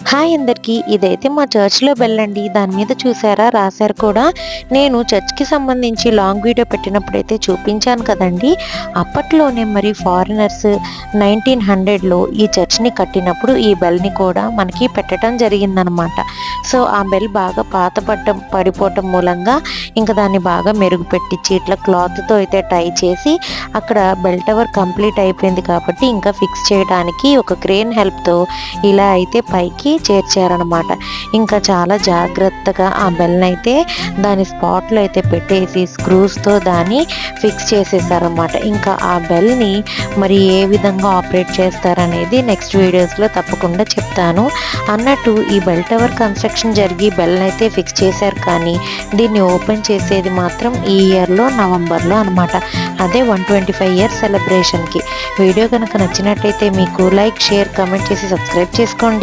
Hi అందరికీ, ఇదైతే మా చర్చ్లో బెల్ అండి. దాని మీద చూసారా, రాశారు కూడా. నేను చర్చ్కి సంబంధించి లాంగ్ వీడియో పెట్టినప్పుడైతే చూపించాను కదండి. అప్పట్లోనే మరి ఫారినర్స్ 1900లో ఈ చర్చ్ని కట్టినప్పుడు ఈ బెల్ని కూడా మనకి పెట్టడం జరిగిందనమాట. సో ఆ బెల్ బాగా పడిపోవటం మూలంగా ఇంకా దాన్ని బాగా మెరుగుపెట్టించి ఇట్లా క్లాత్తో అయితే టై చేసి అక్కడ బెల్ టవర్ కంప్లీట్ అయిపోయింది కాబట్టి ఇంకా ఫిక్స్ చేయడానికి ఒక క్రేన్ హెల్ప్తో ఇలా అయితే పైకి చేర్చారనమాట. ఇంకా చాలా జాగ్రత్తగా ఆ బెల్ని అయితే దాని స్పాట్లో అయితే పెట్టేసి స్క్రూస్తో దాన్ని ఫిక్స్ చేసేసారనమాట. ఇంకా ఆ బెల్ని మరి ఏ విధంగా ఆపరేట్ చేస్తారనేది నెక్స్ట్ వీడియోస్లో తప్పకుండా చెప్తాను. అన్నట్టు ఈ బెల్ టవర్ కన్స్ట్రక్షన్ జరిగి బెల్ని అయితే ఫిక్స్ చేశారు, కానీ దీన్ని ఓపెన్ చేసేది మాత్రం ఈ ఇయర్లో నవంబర్లో అనమాట. అదే 125 ఇయర్స్ సెలబ్రేషన్కి. వీడియో కనుక నచ్చినట్టయితే మీకు లైక్, షేర్, కామెంట్ చేసి సబ్స్క్రైబ్ చేసుకోండి.